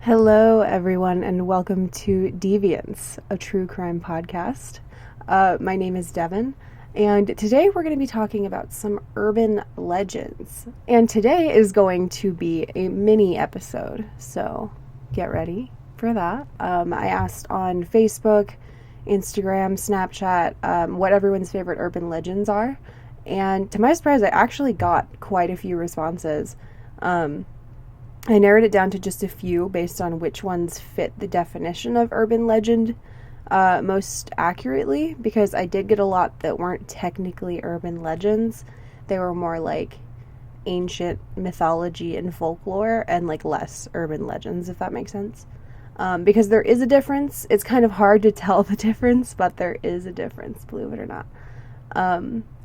Hello, everyone, and welcome to Deviance, a true crime podcast. My name is Devin, and today we're going to be talking about some urban legends. And today is going to be a mini episode, so get ready for that. I asked on Facebook, Instagram, Snapchat, what everyone's favorite urban legends are, and to my surprise, I actually got quite a few responses. I narrowed it down to just a few based on which ones fit the definition of urban legend most accurately, because I did get a lot that weren't technically urban legends. They were more like ancient mythology and folklore and like less urban legends, if that makes sense. Because there is a difference. It's kind of hard to tell the difference, but there is a difference, believe it or not.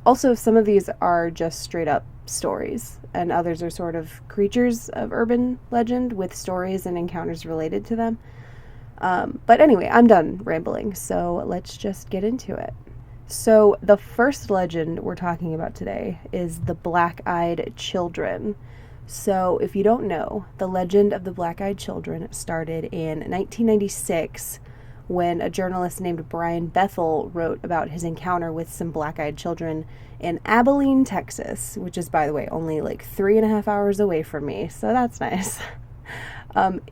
Also, some of these are just straight up stories, and others are sort of creatures of urban legend with stories and encounters related to them. But anyway, I'm done rambling, so let's just get into it. So the first legend we're talking about today is the Black-Eyed Children. So if you don't know, the legend of the Black-Eyed Children started in 1996 when a journalist named Brian Bethel wrote about his encounter with some black-eyed children in Abilene, Texas, which is, by the way, only like 3.5 hours away from me, so that's nice.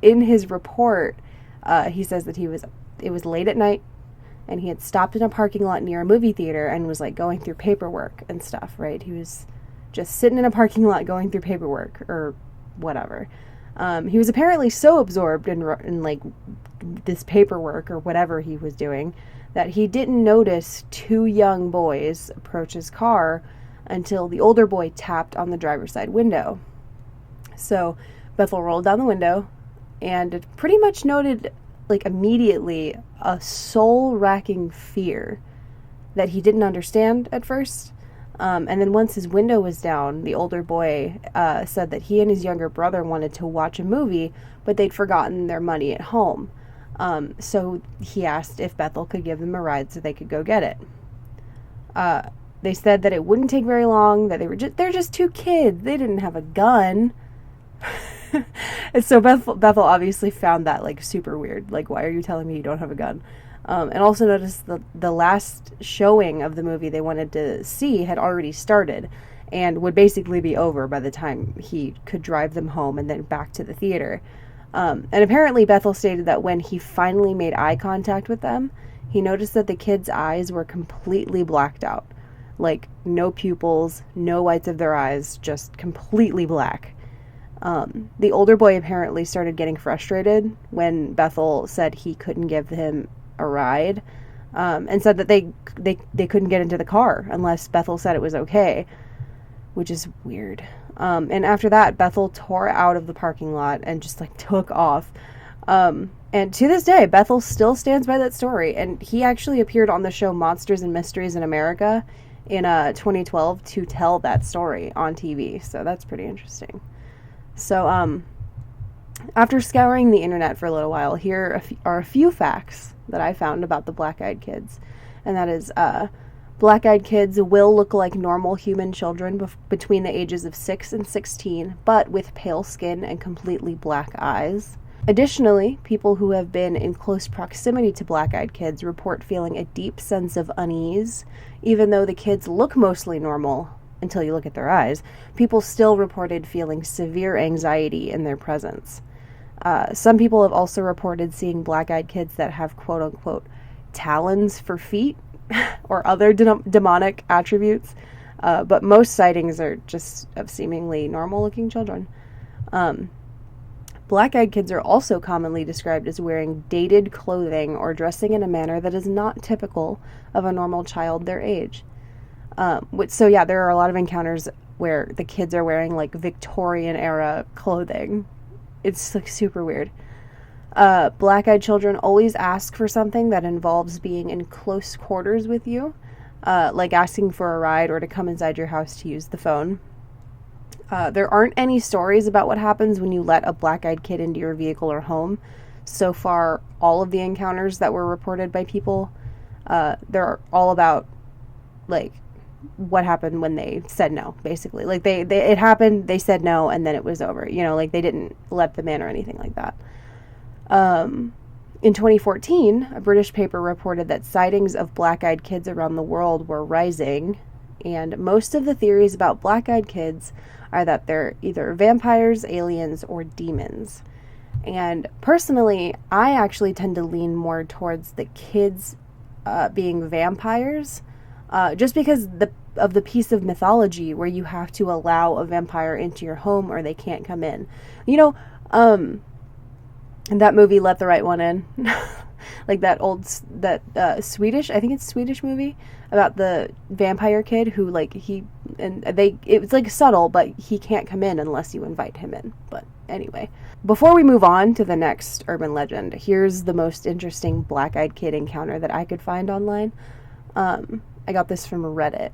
In his report, he says that it was late at night, and he had stopped in a parking lot near a movie theater and was like going through paperwork and stuff, right? He was just sitting in a parking lot going through paperwork or whatever. He was apparently so absorbed in like this paperwork or whatever he was doing that he didn't notice two young boys approach his car until the older boy tapped on the driver's side window. So Bethel rolled down the window and it pretty much noted like immediately a soul-racking fear that he didn't understand at first. And then once his window was down, the older boy said that he and his younger brother wanted to watch a movie, but they'd forgotten their money at home. So he asked if Bethel could give them a ride so they could go get it. They said that it wouldn't take very long, that they're just two kids. They didn't have a gun. And so Bethel obviously found that like super weird. Like, why are you telling me you don't have a gun? And also noticed the last showing of the movie they wanted to see had already started and would basically be over by the time he could drive them home and then back to the theater. And apparently Bethel stated that when he finally made eye contact with them, he noticed that the kids' eyes were completely blacked out. Like, no pupils, no whites of their eyes, just completely black. The older boy apparently started getting frustrated when Bethel said he couldn't give him a ride, and said that they couldn't get into the car unless Bethel said it was okay, which is weird. And after that, Bethel tore out of the parking lot and just like took off. And to this day, Bethel still stands by that story, and he actually appeared on the show Monsters and Mysteries in America in 2012 to tell that story on TV, so that's pretty interesting. So after scouring the internet for a little while, here are a few facts that I found about the black-eyed kids. And that is, black-eyed kids will look like normal human children between the ages of 6 and 16, but with pale skin and completely black eyes. Additionally, people who have been in close proximity to black-eyed kids report feeling a deep sense of unease. Even though the kids look mostly normal until you look at their eyes, people still reported feeling severe anxiety in their presence. Some people have also reported seeing black-eyed kids that have quote-unquote talons for feet or other demonic attributes, but most sightings are just of seemingly normal-looking children. Black-eyed kids are also commonly described as wearing dated clothing or dressing in a manner that is not typical of a normal child their age. So yeah, there are a lot of encounters where the kids are wearing like Victorian-era clothing. It's like super weird. Black-eyed children always ask for something that involves being in close quarters with you, like asking for a ride or to come inside your house to use the phone. There aren't any stories about what happens when you let a black-eyed kid into your vehicle or home. So far, all of the encounters that were reported by people, they're all about like what happened when they said no, basically. Like it happened, they said no, and then it was over. You know, like they didn't let them in or anything like that. In 2014, a British paper reported that sightings of black-eyed kids around the world were rising, and most of the theories about black-eyed kids are that they're either vampires, aliens, or demons. And personally, I actually tend to lean more towards the kids being vampires, just because of the piece of mythology where you have to allow a vampire into your home or they can't come in. In that movie, Let the Right One In, like that Swedish, I think it's Swedish movie about the vampire kid who it was like subtle, but he can't come in unless you invite him in. But anyway, before we move on to the next urban legend, here's the most interesting black-eyed kid encounter that I could find online. I got this from Reddit.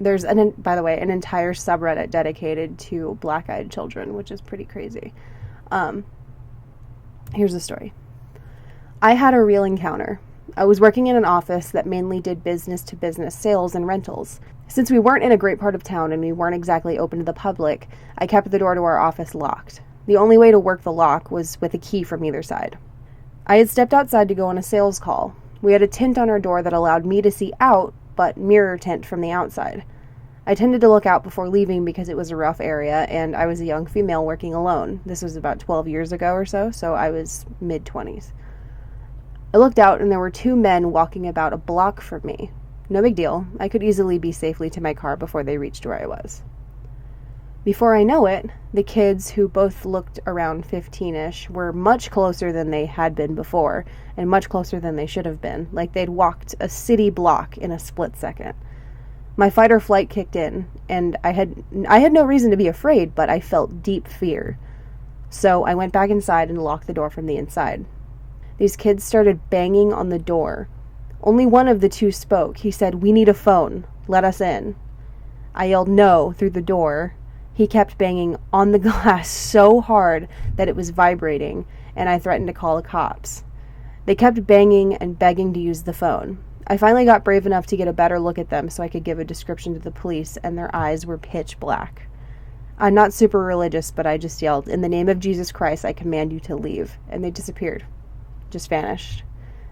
There's by the way, an entire subreddit dedicated to black-eyed children, which is pretty crazy. Here's the story. I had a real encounter. I was working in an office that mainly did business-to-business sales and rentals. Since we weren't in a great part of town and we weren't exactly open to the public, I kept the door to our office locked. The only way to work the lock was with a key from either side. I had stepped outside to go on a sales call. We had a tint on our door that allowed me to see out, but mirror tint from the outside. I tended to look out before leaving because it was a rough area, and I was a young female working alone. This was about 12 years ago or so I was mid-20s. I looked out, and there were two men walking about a block from me. No big deal. I could easily be safely to my car before they reached where I was. Before I know it, the kids, who both looked around 15-ish, were much closer than they had been before, and much closer than they should have been, like they'd walked a city block in a split second. My fight or flight kicked in, and I had no reason to be afraid, but I felt deep fear. So I went back inside and locked the door from the inside. These kids started banging on the door. Only one of the two spoke. He said, "We need a phone. Let us in." I yelled no through the door. He kept banging on the glass so hard that it was vibrating, and I threatened to call the cops. They kept banging and begging to use the phone. I finally got brave enough to get a better look at them so I could give a description to the police, and their eyes were pitch black. I'm not super religious, but I just yelled, "In the name of Jesus Christ, I command you to leave." And they disappeared. Just vanished.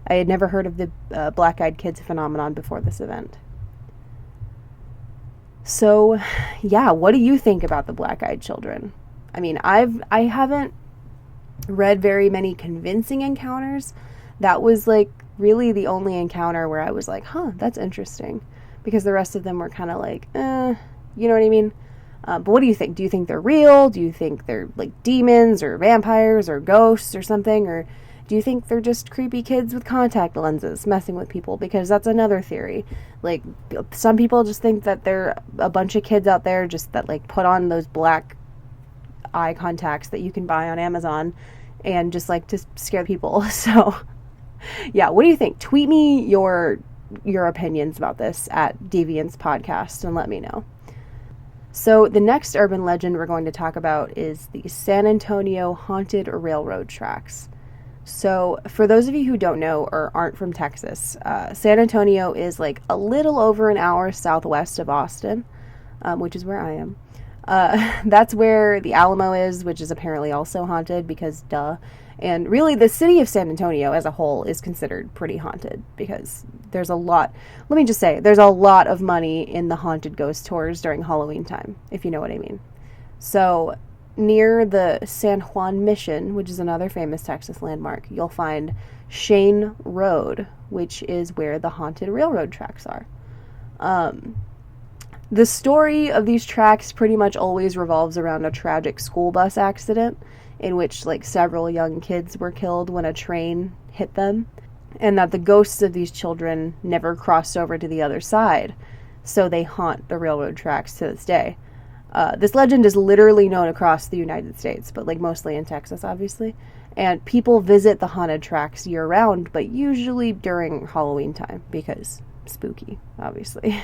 I had never heard of the black-eyed kids phenomenon before this event. So, yeah, what do you think about the black-eyed children? I mean, I haven't read very many convincing encounters. That was really the only encounter where I was like, huh, that's interesting. Because the rest of them were kind of like, you know what I mean? But what do you think? Do you think they're real? Do you think they're demons or vampires or ghosts or something? Or do you think they're just creepy kids with contact lenses messing with people? Because that's another theory. Some people just think that they're a bunch of kids out there just that put on those black eye contacts that you can buy on Amazon and just to scare people. So yeah, what do you think? Tweet me your opinions about this at Deviance Podcast and let me know. So the next urban legend we're going to talk about is the San Antonio haunted railroad tracks. So for those of you who don't know or aren't from Texas, San Antonio is a little over an hour southwest of Austin, which is where I am. That's where the Alamo is, which is apparently also haunted because duh. And really the city of San Antonio as a whole is considered pretty haunted because there's a lot of money in the haunted ghost tours during Halloween time, if you know what I mean. So near the San Juan Mission, which is another famous Texas landmark, you'll find Shane Road, which is where the haunted railroad tracks are. The story of these tracks pretty much always revolves around a tragic school bus accident in which several young kids were killed when a train hit them, and that the ghosts of these children never crossed over to the other side, so they haunt the railroad tracks to this day. This legend is literally known across the United States, but mostly in Texas, obviously. And people visit the haunted tracks year-round, but usually during Halloween time, because spooky, obviously.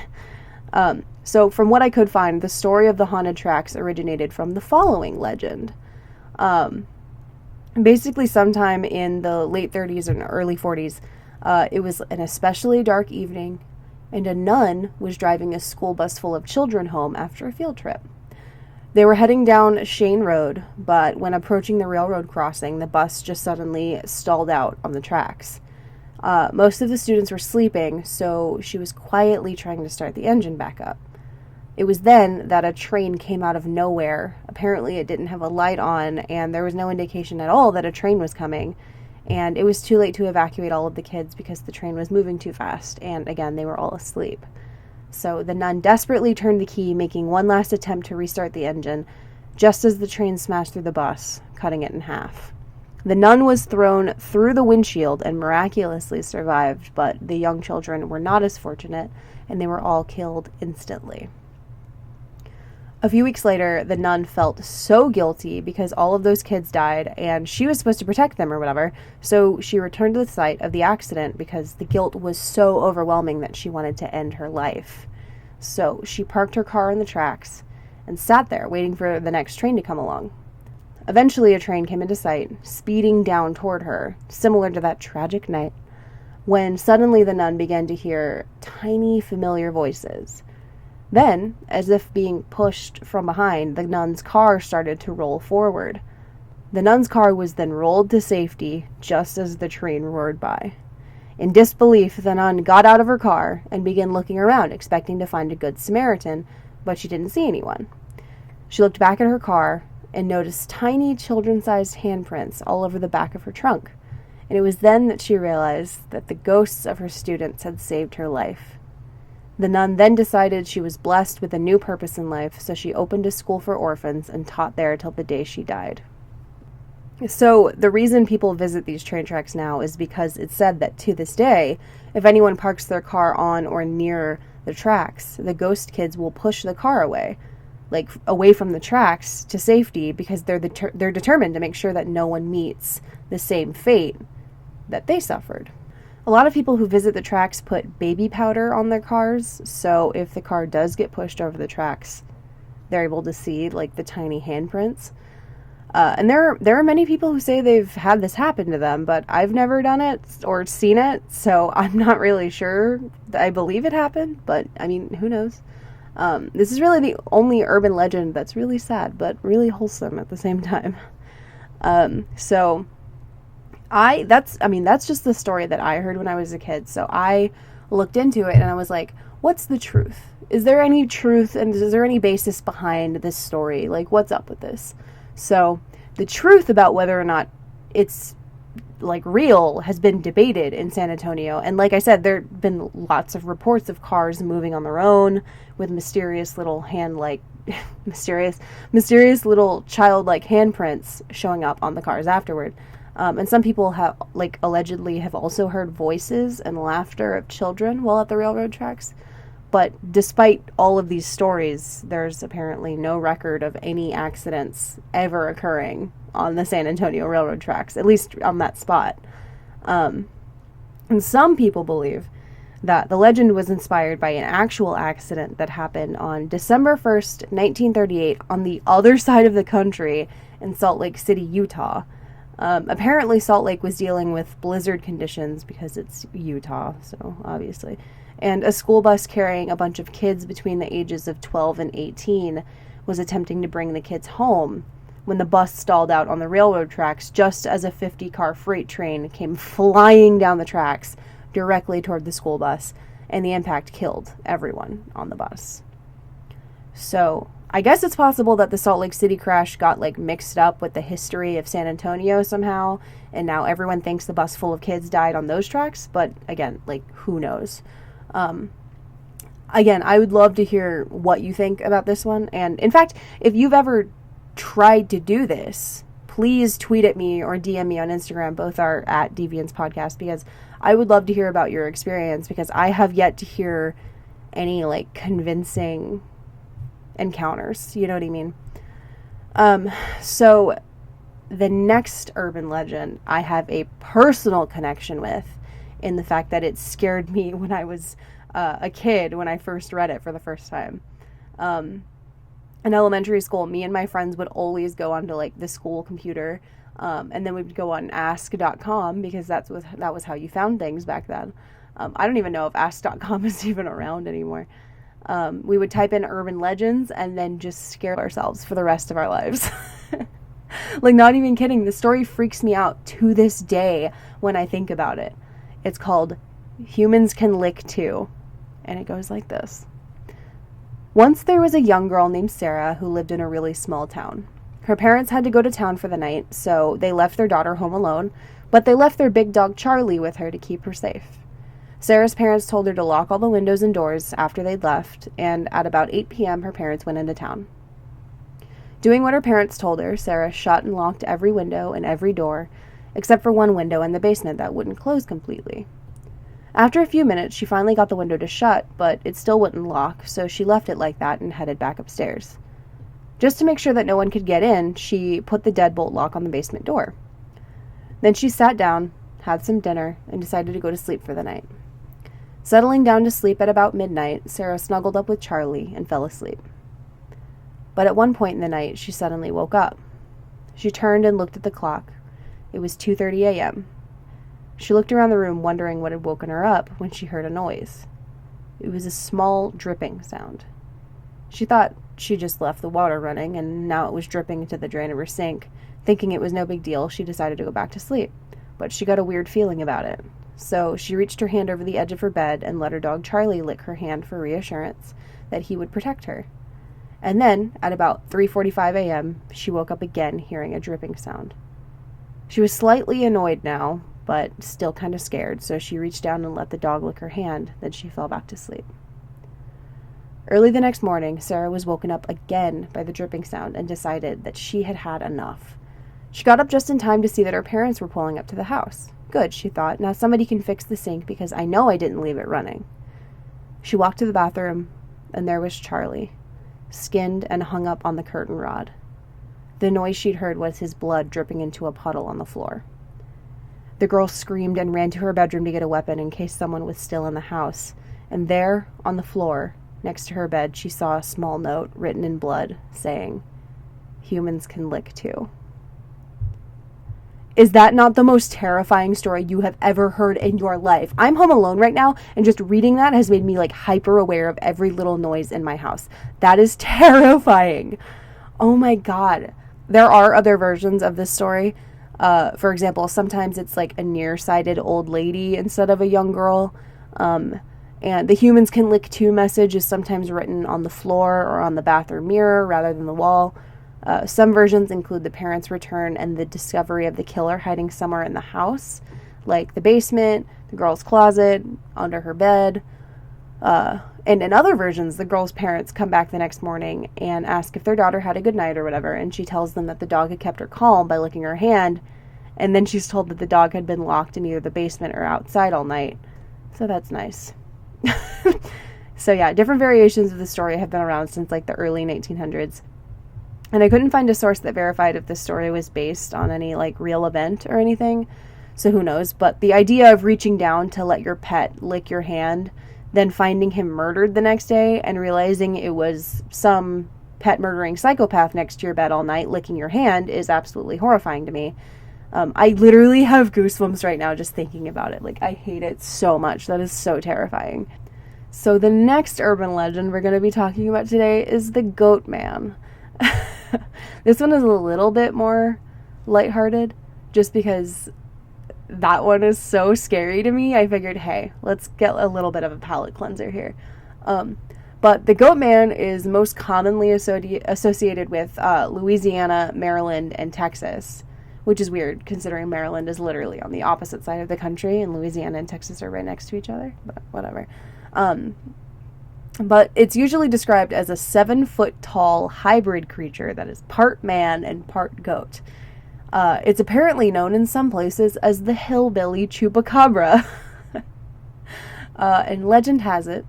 So from what I could find, the story of the haunted tracks originated from the following legend. Basically sometime in the late 30s and early 40s, it was an especially dark evening, and a nun was driving a school bus full of children home after a field trip. They were heading down Shane Road, but when approaching the railroad crossing, the bus just suddenly stalled out on the tracks. Most of the students were sleeping, so she was quietly trying to start the engine back up. It was then that a train came out of nowhere. Apparently it didn't have a light on, and there was no indication at all that a train was coming. And it was too late to evacuate all of the kids because the train was moving too fast, and again, they were all asleep. So the nun desperately turned the key, making one last attempt to restart the engine, just as the train smashed through the bus, cutting it in half. The nun was thrown through the windshield and miraculously survived, but the young children were not as fortunate, and they were all killed instantly. A few weeks later, the nun felt so guilty because all of those kids died, and she was supposed to protect them or whatever, so she returned to the site of the accident because the guilt was so overwhelming that she wanted to end her life. So she parked her car on the tracks and sat there waiting for the next train to come along. Eventually, a train came into sight, speeding down toward her, similar to that tragic night, when suddenly the nun began to hear tiny, familiar voices. Then, as if being pushed from behind, the nun's car started to roll forward. The nun's car was then rolled to safety just as the train roared by. In disbelief, the nun got out of her car and began looking around, expecting to find a good Samaritan, but she didn't see anyone. She looked back at her car and noticed tiny children-sized handprints all over the back of her trunk, and it was then that she realized that the ghosts of her students had saved her life. The nun then decided she was blessed with a new purpose in life, so she opened a school for orphans and taught there till the day she died. So the reason people visit these train tracks now is because it's said that to this day, if anyone parks their car on or near the tracks, the ghost kids will push the car away, like away from the tracks to safety, because they're determined to make sure that no one meets the same fate that they suffered. A lot of people who visit the tracks put baby powder on their cars, so if the car does get pushed over the tracks, they're able to see, like, the tiny handprints. And there are many people who say they've had this happen to them, but I've never done it or seen it, so I'm not really sure. I believe it happened, but, I mean, who knows? This is really the only urban legend that's really sad, but really wholesome at the same time. That's just the story that I heard when I was a kid. So I looked into it and I was like, what's the truth? Is there any truth, and is there any basis behind this story? Like, what's up with this? So the truth about whether or not it's like real has been debated in San Antonio. And like I said, there have been lots of reports of cars moving on their own with mysterious little mysterious little childlike handprints showing up on the cars afterward. And some people have, like, allegedly have also heard voices and laughter of children while at the railroad tracks. But despite all of these stories, there's apparently no record of any accidents ever occurring on the San Antonio railroad tracks, at least on that spot. And some people believe that the legend was inspired by an actual accident that happened on December 1st, 1938, on the other side of the country in Salt Lake City, Utah. Apparently Salt Lake was dealing with blizzard conditions because it's Utah, so obviously. And a school bus carrying a bunch of kids between the ages of 12 and 18 was attempting to bring the kids home when the bus stalled out on the railroad tracks just as a 50-car freight train came flying down the tracks directly toward the school bus, and the impact killed everyone on the bus. So I guess it's possible that the Salt Lake City crash got, like, mixed up with the history of San Antonio somehow, and now everyone thinks the bus full of kids died on those tracks, but again, like, who knows? Again, I would love to hear what you think about this one, and in fact, if you've ever tried to do this, please tweet at me or DM me on Instagram. Both are at Deviance Podcast, because I would love to hear about your experience, because I have yet to hear any, like, convincing encounters, you know what I mean? So the next urban legend I have a personal connection with, in the fact that it scared me when I was a kid, when I first read it for the first time. In elementary school, me and my friends would always go onto, like, the school computer, and then we'd go on ask.com, because that was how you found things back then. I don't even know if ask.com is even around anymore. We would type in urban legends and then just scare ourselves for the rest of our lives. Like, not even kidding. The story freaks me out to this day when I think about it. It's called Humans Can Lick Too. And it goes like this. Once there was a young girl named Sarah who lived in a really small town. Her parents had to go to town for the night, so they left their daughter home alone, but they left their big dog Charlie with her to keep her safe. Sarah's parents told her to lock all the windows and doors after they'd left, and at about 8 p.m. her parents went into town. Doing what her parents told her, Sarah shut and locked every window and every door, except for one window in the basement that wouldn't close completely. After a few minutes, she finally got the window to shut, but it still wouldn't lock, so she left it like that and headed back upstairs. Just to make sure that no one could get in, she put the deadbolt lock on the basement door. Then she sat down, had some dinner, and decided to go to sleep for the night. Settling down to sleep at about midnight, Sarah snuggled up with Charlie and fell asleep. But at one point in the night, she suddenly woke up. She turned and looked at the clock. It was 2:30 a.m. She looked around the room, wondering what had woken her up, when she heard a noise. It was a small dripping sound. She thought she just left the water running, and now it was dripping into the drain of her sink. Thinking it was no big deal, she decided to go back to sleep. But she got a weird feeling about it. So she reached her hand over the edge of her bed and let her dog Charlie lick her hand for reassurance that he would protect her. And then, at about 3:45 a.m., she woke up again, hearing a dripping sound. She was slightly annoyed now, but still kind of scared, so she reached down and let the dog lick her hand, then she fell back to sleep. Early the next morning, Sarah was woken up again by the dripping sound and decided that she had had enough. She got up just in time to see that her parents were pulling up to the house. Good, she thought. Now somebody can fix the sink because I know I didn't leave it running. She walked to the bathroom, and there was Charlie, skinned and hung up on the curtain rod. The noise she'd heard was his blood dripping into a puddle on the floor. The girl screamed and ran to her bedroom to get a weapon in case someone was still in the house, and there, on the floor, next to her bed, she saw a small note written in blood saying, "Humans can lick too." Is that not the most terrifying story you have ever heard in your life? I'm home alone right now, and just reading that has made me like hyper aware of every little noise in my house. That is terrifying. Oh my God. There are other versions of this story. For example, sometimes it's like a nearsighted old lady instead of a young girl. And the "humans can lick too" message is sometimes written on the floor or on the bathroom mirror rather than the wall. Some versions include the parents' return and the discovery of the killer hiding somewhere in the house, like the basement, the girl's closet, under her bed. And in other versions, the girl's parents come back the next morning and ask if their daughter had a good night or whatever, and she tells them that the dog had kept her calm by licking her hand, and then she's told that the dog had been locked in either the basement or outside all night. So that's nice. So yeah, different variations of the story have been around since like the early 1900s. And I couldn't find a source that verified if this story was based on any like real event or anything. So who knows? But the idea of reaching down to let your pet lick your hand, then finding him murdered the next day and realizing it was some pet murdering psychopath next to your bed all night licking your hand is absolutely horrifying to me. I literally have goosebumps right now just thinking about it. Like, I hate it so much. That is so terrifying. So the next urban legend we're going to be talking about today is the Goatman. This one is a little bit more lighthearted just because that one is so scary to me. I figured, hey, let's get a little bit of a palate cleanser here. But the Goatman is most commonly associated with Louisiana, Maryland, and Texas, which is weird considering Maryland is literally on the opposite side of the country and Louisiana and Texas are right next to each other, but whatever. But it's usually described as a 7-foot-tall hybrid creature that is part man and part goat. It's apparently known in some places as the hillbilly chupacabra. And legend has it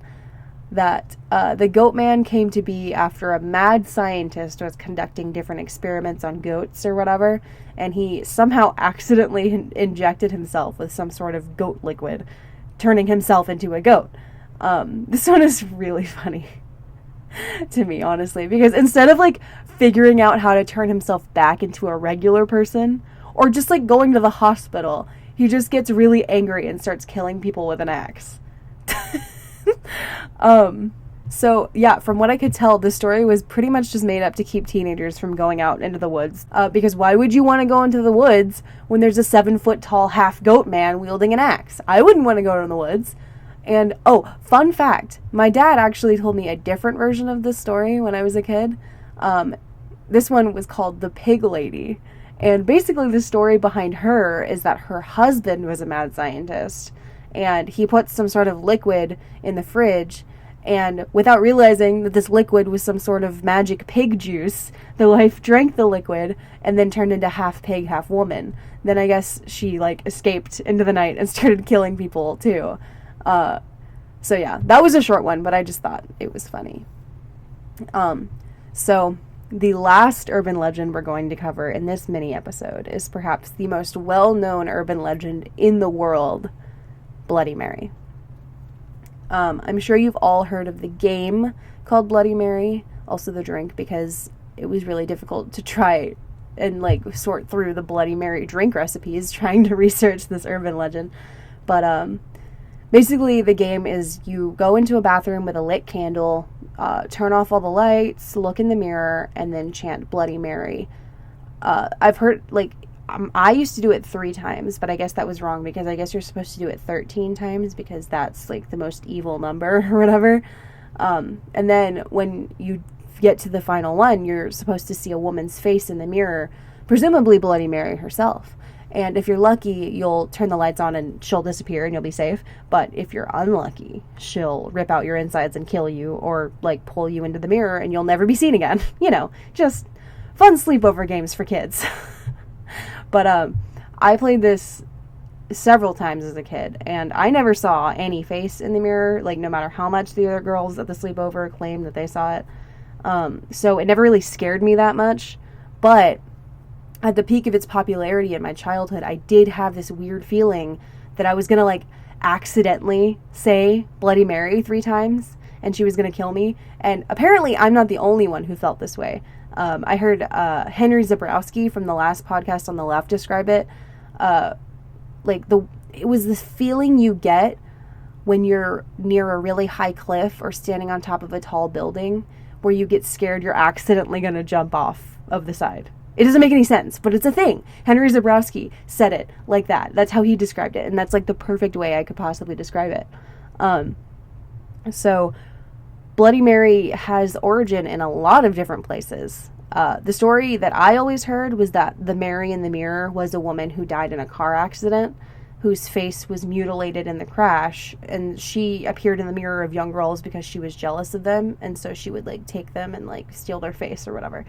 that the Goatman came to be after a mad scientist was conducting different experiments on goats or whatever, and he somehow accidentally injected himself with some sort of goat liquid, turning himself into a goat. This one is really funny to me, honestly, because instead of like figuring out how to turn himself back into a regular person or just like going to the hospital, he just gets really angry and starts killing people with an axe. So, yeah, from what I could tell, the story was pretty much just made up to keep teenagers from going out into the woods. Because why would you want to go into the woods when there's a 7-foot-tall half-goat man wielding an axe? I wouldn't want to go in the woods. And, oh, fun fact, my dad actually told me a different version of this story when I was a kid. This one was called The Pig Lady. And basically the story behind her is that her husband was a mad scientist. And he put some sort of liquid in the fridge, and without realizing that this liquid was some sort of magic pig juice, the wife drank the liquid and then turned into half pig, half woman. Then I guess she, escaped into the night and started killing people, too. So yeah, that was a short one, but I just thought it was funny. So the last urban legend we're going to cover in this mini episode is perhaps the most well-known urban legend in the world, Bloody Mary. I'm sure you've all heard of the game called Bloody Mary, also the drink, because it was really difficult to try and sort through the Bloody Mary drink recipes trying to research this urban legend. But basically the game is you go into a bathroom with a lit candle, turn off all the lights, look in the mirror, and then chant Bloody Mary. I've heard, I used to do it 3 times, but I guess that was wrong because I guess you're supposed to do it 13 times because that's the most evil number or whatever. And then when you get to the final one, you're supposed to see a woman's face in the mirror, presumably Bloody Mary herself. And if you're lucky, you'll turn the lights on and she'll disappear and you'll be safe. But if you're unlucky, she'll rip out your insides and kill you or pull you into the mirror and you'll never be seen again. Just fun sleepover games for kids. But I played this several times as a kid, and I never saw any face in the mirror, no matter how much the other girls at the sleepover claimed that they saw it. So it never really scared me that much, but at the peak of its popularity in my childhood, I did have this weird feeling that I was going to, accidentally say Bloody Mary 3 times, and she was going to kill me, and apparently I'm not the only one who felt this way. I heard Henry Zabrowski from the last podcast on the left describe it. It was this feeling you get when you're near a really high cliff or standing on top of a tall building where you get scared you're accidentally going to jump off of the side. It doesn't make any sense, but it's a thing. Henry Zabrowski said it like that. That's how he described it, and that's the perfect way I could possibly describe it. So Bloody Mary has origin in a lot of different places. The story that I always heard was that the Mary in the mirror was a woman who died in a car accident, whose face was mutilated in the crash, and she appeared in the mirror of young girls because she was jealous of them, and so she would take them and steal their face or whatever.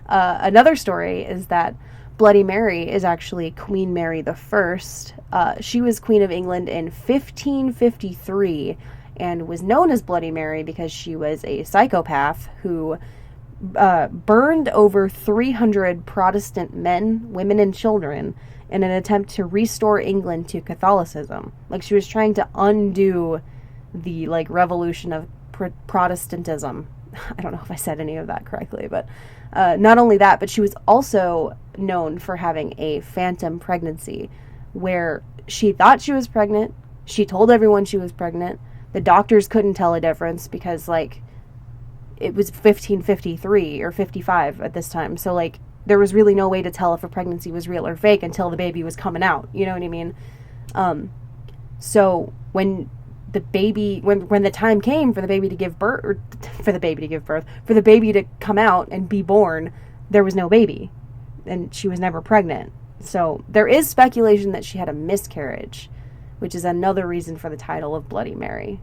Another story is that Bloody Mary is actually Queen Mary the First. She was Queen of England in 1553 and was known as Bloody Mary because she was a psychopath who burned over 300 Protestant men, women, and children in an attempt to restore England to Catholicism. She was trying to undo the revolution of Protestantism. I don't know if I said any of that correctly, but not only that, but she was also known for having a phantom pregnancy where she thought she was pregnant. She told everyone she was pregnant. The doctors couldn't tell a difference because it was 1553 or 55 at this time. So there was really no way to tell if a pregnancy was real or fake until the baby was coming out. You know what I mean? So when the baby, when the time came for the baby to give birth, or for the baby to come out and be born, there was no baby, and she was never pregnant. So there is speculation that she had a miscarriage, which is another reason for the title of Bloody Mary.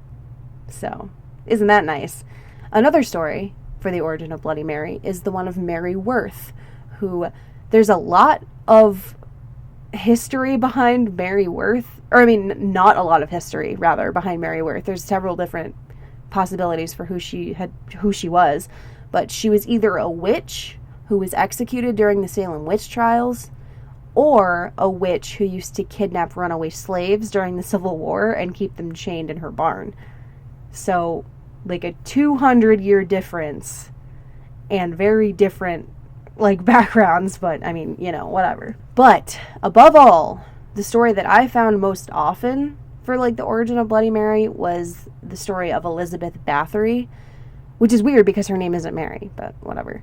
So, isn't that nice? Another story for the origin of Bloody Mary is the one of Mary Worth, who there's a lot of history behind Mary Worth, or I mean, not a lot of history, rather, behind Mary Worth. There's several different possibilities for who she was, but she was either a witch who was executed during the Salem witch trials, or a witch who used to kidnap runaway slaves during the Civil War and keep them chained in her barn. So, a 200-year difference, and very different, backgrounds, but, I mean, whatever. But, above all, the story that I found most often for like the origin of Bloody Mary was the story of Elizabeth Bathory, which is weird because her name isn't Mary, but whatever.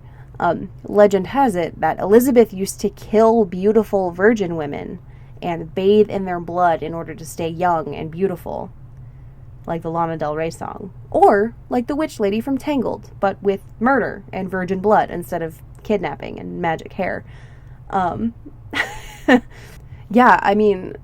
Legend has it that Elizabeth used to kill beautiful virgin women and bathe in their blood in order to stay young and beautiful, like the Lana Del Rey song. Or like the witch lady from Tangled, but with murder and virgin blood instead of kidnapping and magic hair. Yeah, I mean,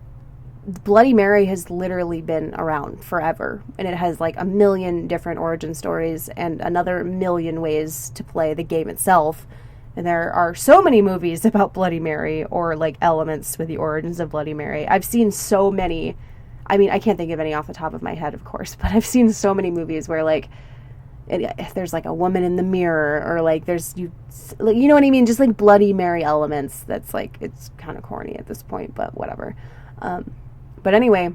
Bloody Mary has literally been around forever, and it has like a million different origin stories and another million ways to play the game itself. And there are so many movies about Bloody Mary, or like elements with the origins of Bloody Mary. I've seen so many. I mean, I can't think of any off the top of my head, of course, but I've seen so many movies where like there's like a woman in the mirror, or like there's you know what I mean, just like Bloody Mary elements. That's like, it's kind of corny at this point, but whatever. But anyway,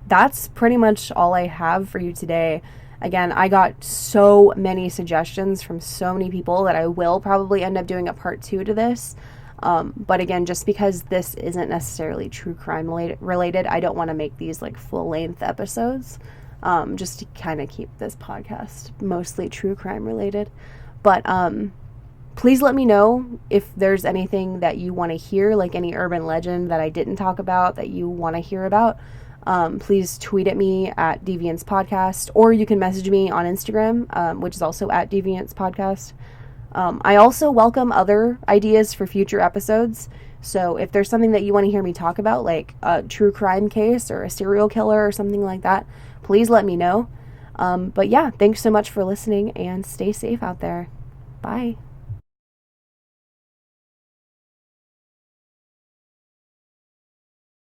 that's pretty much all I have for you today. Again, I got so many suggestions from so many people that I will probably end up doing a part 2 to this. But again, just because this isn't necessarily true crime related, I don't want to make these like full length episodes, just to kind of keep this podcast mostly true crime related. But please let me know if there's anything that you want to hear, like any urban legend that I didn't talk about that you want to hear about. Please tweet at me at Deviance Podcast, or you can message me on Instagram, which is also at Deviance Podcast. I also welcome other ideas for future episodes. So if there's something that you want to hear me talk about, like a true crime case or a serial killer or something like that, please let me know. But yeah, thanks so much for listening, and stay safe out there. Bye.